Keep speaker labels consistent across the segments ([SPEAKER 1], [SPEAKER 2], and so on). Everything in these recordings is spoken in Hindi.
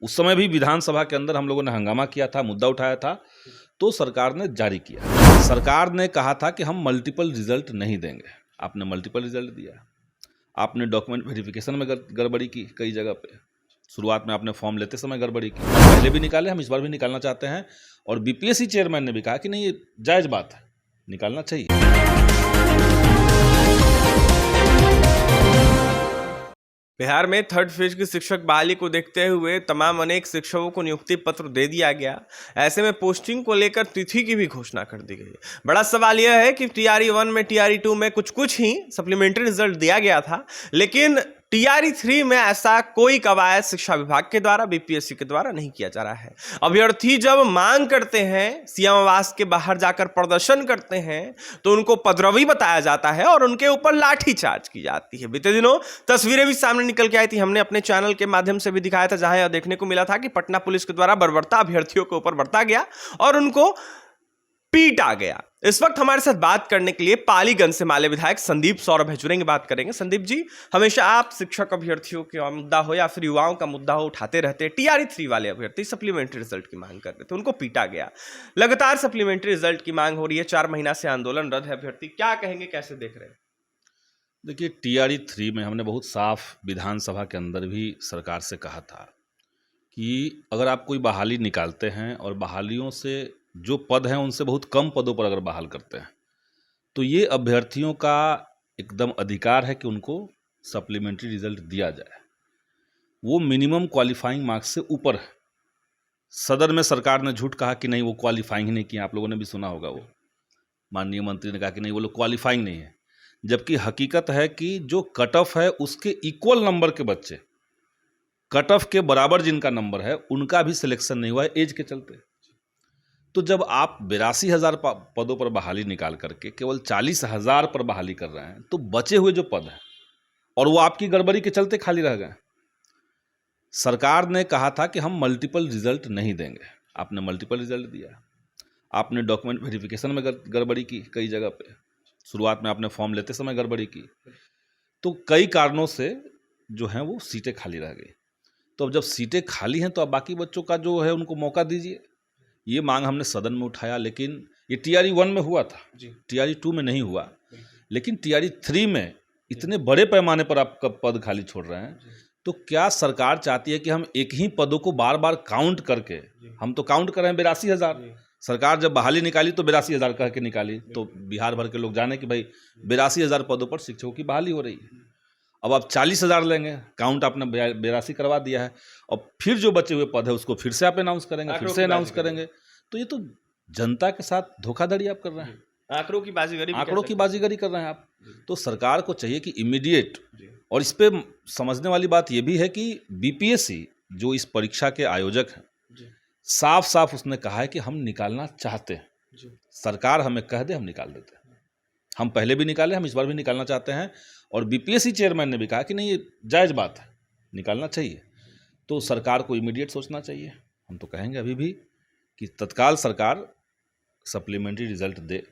[SPEAKER 1] उस समय भी विधानसभा के अंदर हम लोगों ने हंगामा किया था, मुद्दा उठाया था, तो सरकार ने जारी किया। सरकार ने कहा था कि हम मल्टीपल रिजल्ट नहीं देंगे। आपने मल्टीपल रिजल्ट दिया, आपने डॉक्यूमेंट वेरिफिकेशन में गड़बड़ी की कई जगह पे। शुरुआत में आपने फॉर्म लेते समय गड़बड़ी की, पहले भी निकाले, हम इस बार भी निकालना चाहते हैं। और बीपीएससी चेयरमैन ने भी कहा कि नहीं, ये जायज़ बात है, निकालना चाहिए।
[SPEAKER 2] बिहार में थर्ड फेज की शिक्षक बहाली को देखते हुए तमाम अनेक शिक्षकों को नियुक्ति पत्र दे दिया गया। ऐसे में पोस्टिंग को लेकर तिथि की भी घोषणा कर दी गई। बड़ा सवाल यह है कि टीआरई 1 में, टीआरई 2 में कुछ ही सप्लीमेंट्री रिजल्ट दिया गया था, लेकिन टीआरई 3 में ऐसा कोई कवायद शिक्षा विभाग के द्वारा, बीपीएससी के द्वारा नहीं किया जा रहा है। अभ्यर्थी जब मांग करते हैं, सीएम आवास के बाहर जाकर प्रदर्शन करते हैं, तो उनको पदरवी बताया जाता है और उनके ऊपर लाठीचार्ज की जाती है। बीते दिनों तस्वीरें भी सामने निकल के आई थी, हमने अपने चैनल के माध्यम से भी दिखाया था, जहां यह देखने को मिला था कि पटना पुलिस के द्वारा बर्बरता अभ्यर्थियों के ऊपर बरता गया और उनको पीटा गया। इस वक्त हमारे साथ बात करने के लिए पालीगंज से माले विधायक संदीप सौरभ है, जुड़ेंगे, बात करेंगे। संदीप जी, हमेशा आप शिक्षक अभ्यर्थियों का मुद्दा हो या फिर युवाओं का मुद्दा हो उठाते रहते हैं। टीआरई 3 वाले अभ्यर्थी सप्लीमेंट्री रिजल्ट की मांग कर रहे थे, उनको पीटा गया। लगातार सप्लीमेंट्री रिजल्ट की मांग हो रही है, 4 महीना से आंदोलनरत है अभ्यर्थी, क्या कहेंगे, कैसे देख रहे हैं?
[SPEAKER 1] देखिए, टीआरई 3 में हमने बहुत साफ विधानसभा के अंदर भी सरकार से कहा था कि अगर आप कोई बहाली निकालते हैं और बहालियों से जो पद हैं उनसे बहुत कम पदों पर अगर बहाल करते हैं, तो ये अभ्यर्थियों का एकदम अधिकार है कि उनको सप्लीमेंट्री रिजल्ट दिया जाए। वो मिनिमम क्वालिफाइंग मार्क्स से ऊपर है। सदन में सरकार ने झूठ कहा कि नहीं, वो क्वालिफाइंग ही नहीं किया। आप लोगों ने भी सुना होगा, वो माननीय मंत्री ने कहा कि नहीं, वो लोग क्वालिफाइंग नहीं है। जबकि हकीकत है कि जो कट ऑफ है उसके इक्वल नंबर के बच्चे, कट ऑफ के बराबर जिनका नंबर है, उनका भी सिलेक्शन नहीं हुआ है एज के चलते। तो जब आप 82,000 पदों पर बहाली निकाल करके केवल 40,000 पर बहाली कर रहे हैं, तो बचे हुए जो पद हैं और वो आपकी गड़बड़ी के चलते खाली रह गए। सरकार ने कहा था कि हम मल्टीपल रिजल्ट नहीं देंगे। आपने मल्टीपल रिजल्ट दिया, आपने डॉक्यूमेंट वेरिफिकेशन में गड़बड़ी की कई जगह पे। शुरुआत में आपने फॉर्म लेते समय गड़बड़ी की, तो कई कारणों से जो हैं वो सीटें खाली रह गई। तो अब जब सीटें खाली हैं तो अब बाकी बच्चों का जो है उनको मौका दीजिए। ये मांग हमने सदन में उठाया, लेकिन ये टीआरई 1 में हुआ था, टीआरई 2 में नहीं हुआ। लेकिन टीआरई 3 में इतने बड़े पैमाने पर आप पद खाली छोड़ रहे हैं, तो क्या सरकार चाहती है कि हम एक ही पदों को बार बार काउंट करके, हम तो काउंट कर रहे हैं 82,000, सरकार जब बहाली निकाली तो 82,000 कह के निकाली, तो बिहार भर के लोग जाने कि भाई 82,000 पदों पर शिक्षकों की बहाली हो रही है। अब आप 40,000 लेंगे, काउंट आपने 82 करवा दिया है, और फिर जो बचे हुए पद है उसको फिर से आप अनाउंस करेंगे, फिर से अनाउंस करेंगे। तो ये तो जनता के साथ धोखाधड़ी आप कर रहे हैं, आंकड़ों की बाजीगरी कर रहे हैं आप। तो सरकार को चाहिए कि इमीडिएट, और इस पे समझने वाली बात ये भी है कि बीपीएससी जो इस परीक्षा के आयोजक हैं, साफ साफ उसने कहा है कि हम निकालना चाहते हैं। सरकार हमें कह दे, हम निकाल देते हैं। हम पहले भी निकाले, हम इस बार भी निकालना चाहते हैं। और बीपीएससी चेयरमैन ने भी कहा कि नहीं, ये जायज़ बात है, निकालना चाहिए। तो सरकार को इमीडिएट सोचना चाहिए। हम तो कहेंगे अभी भी कि तत्काल सरकार सप्लीमेंट्री रिजल्ट दे।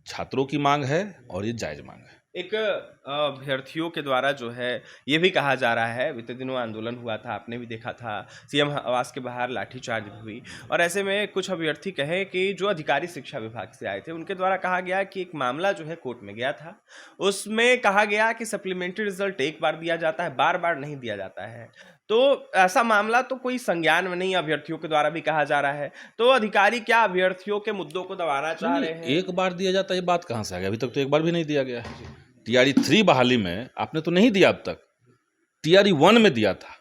[SPEAKER 1] छात्रों की मांग है और ये जायज़ मांग है।
[SPEAKER 2] एक अभ्यर्थियों के द्वारा जो है ये भी कहा जा रहा है, बीते दिनों आंदोलन हुआ था, आपने भी देखा था, सीएम आवास के बाहर लाठीचार्ज भी हुई, और ऐसे में कुछ अभ्यर्थी कहे कि जो अधिकारी शिक्षा विभाग से आए थे उनके द्वारा कहा गया कि एक मामला जो है कोर्ट में गया था, उसमें कहा गया कि सप्लीमेंट्री रिजल्ट एक बार दिया जाता है, बार बार नहीं दिया जाता है। तो ऐसा मामला तो कोई संज्ञान में नहीं, अभ्यर्थियों के द्वारा भी कहा जा रहा है। तो अधिकारी क्या अभ्यर्थियों के मुद्दों को दबाना चाह रहे हैं?
[SPEAKER 1] एक बार दिया जाता है, ये बात कहाँ से आ गया? अभी तक तो एक बार भी नहीं दिया गया है। टीआरई 3 बहाली में आपने तो नहीं दिया अब तक, टीआरई 1 में दिया था।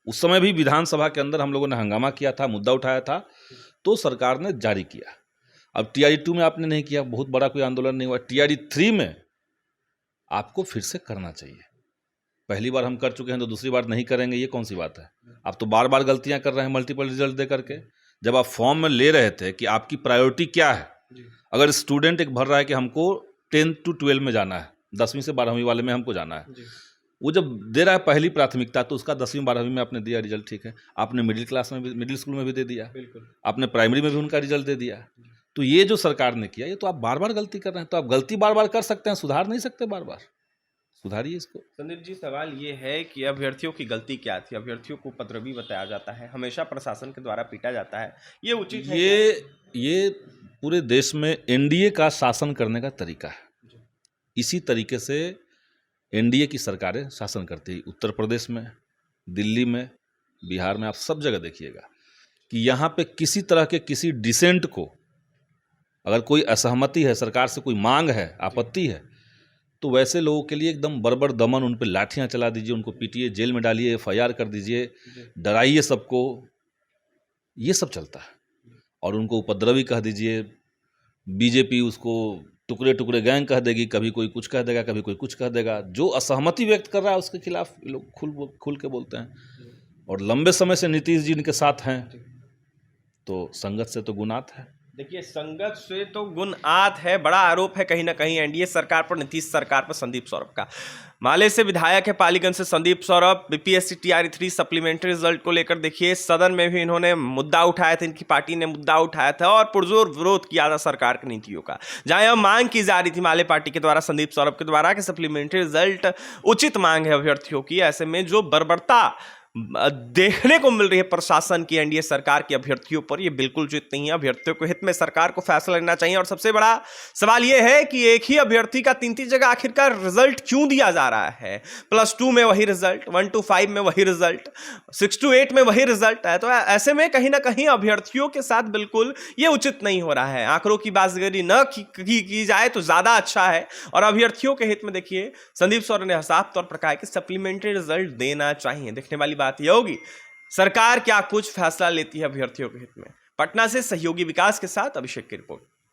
[SPEAKER 1] उस समय भी विधानसभा के अंदर हम लोगों ने हंगामा किया था, मुद्दा उठाया था, तो सरकार ने जारी किया। अब टीआरई 2 में आपने नहीं किया, बहुत बड़ा कोई आंदोलन नहीं हुआ। टीआरई 3 में आपको फिर से करना चाहिए। पहली बार हम कर चुके हैं तो दूसरी बार नहीं करेंगे, ये कौन सी बात है? आप तो बार बार गलतियां कर रहे हैं मल्टीपल रिजल्ट दे करके। जब आप फॉर्म में ले रहे थे कि आपकी प्रायोरिटी क्या है, अगर स्टूडेंट एक भर रहा है कि हमको 10 to 12 में जाना है, 10वीं से 12वीं वाले में हमको जाना है, वो जब दे रहा है पहली प्राथमिकता, तो उसका 10वीं 12वीं में आपने दिया रिजल्ट, ठीक है। आपने मिडिल क्लास में भी, मिडिल स्कूल में भी दे दिया, आपने प्राइमरी में भी उनका रिजल्ट दे दिया। तो ये जो सरकार ने किया, ये तो आप बार बार गलती कर रहे हैं। तो आप गलती बार बार कर सकते हैं, सुधार नहीं सकते बार बार। सुधारिए इसको।
[SPEAKER 2] संदीप जी, सवाल ये है कि अभ्यर्थियों की गलती क्या थी? अभ्यर्थियों को उपद्रवी बताया जाता है, हमेशा प्रशासन के द्वारा पीटा जाता है, ये उचित है क्या?
[SPEAKER 1] ये पूरे देश में एनडीए का शासन करने का तरीका है। इसी तरीके से एनडीए की सरकारें शासन करती है। उत्तर प्रदेश में, दिल्ली में, बिहार में, आप सब जगह देखिएगा कि यहाँ पे किसी तरह के किसी डिसेंट को अगर कोई असहमति है, सरकार से कोई मांग है, आपत्ति है, तो वैसे लोगों के लिए एकदम बर्बर दमन, उन पर लाठियाँ चला दीजिए, उनको पीटिए, जेल में डालिए, एफआईआर कर दीजिए, डराइए सबको, ये सब चलता है। और उनको उपद्रवी कह दीजिए, बीजेपी उसको टुकड़े टुकड़े गैंग कह देगी, कभी कोई कुछ कह देगा, कभी कोई कुछ कह देगा। जो असहमति व्यक्त कर रहा है उसके खिलाफ लोग खुल के बोलते हैं। और लंबे समय से नीतीश जी इनके साथ हैं, तो संगत से तो गुनात है।
[SPEAKER 2] देखिए, संगत से तो गुण आत है, बड़ा आरोप है कहीं ना कहीं एनडीए सरकार पर, नीतीश सरकार पर संदीप सौरभ का। माले से विधायक है पालीगंज से Sandeep Saurabh. BPSC TRE 3 supplementary result को लेकर देखिए सदन में भी इन्होंने मुद्दा उठाया था, इनकी पार्टी ने मुद्दा उठाया था और पुरजोर विरोध किया था सरकार की नीतियों का। जहां यह मांग की जा रही थी माले पार्टी के द्वारा, संदीप सौरभ के द्वारा, कि सप्लीमेंट्री रिजल्ट उचित मांग है अभ्यर्थियों की। ऐसे में जो बर्बरता देखने को मिल रही है प्रशासन की, एनडीए सरकार की अभ्यर्थियों पर, यह बिल्कुल उचित नहीं है। अभ्यर्थियों के हित में सरकार को फैसला लेना चाहिए। और सबसे बड़ा सवाल यह है कि एक ही अभ्यर्थी का 3 जगह आखिरकार रिजल्ट क्यों दिया जा रहा है? +2 में वही रिजल्ट, 1 to 5 में वही रिजल्ट, 6 to 8 में वही रिजल्ट है। तो ऐसे में कहीं ना कहीं अभ्यर्थियों के साथ बिल्कुल यह उचित नहीं हो रहा है। आंकड़ों की बाजीगरी न की जाए तो ज्यादा अच्छा है। और अभ्यर्थियों के हित में देखिए संदीप सौरभ ने साफ तौर पर कहा कि सप्लीमेंट्री रिजल्ट देना चाहिए। देखने वाली बात यह होगी सरकार क्या कुछ फैसला लेती है अभ्यर्थियों के हित में। पटना से सहयोगी विकास के साथ अभिषेक की रिपोर्ट।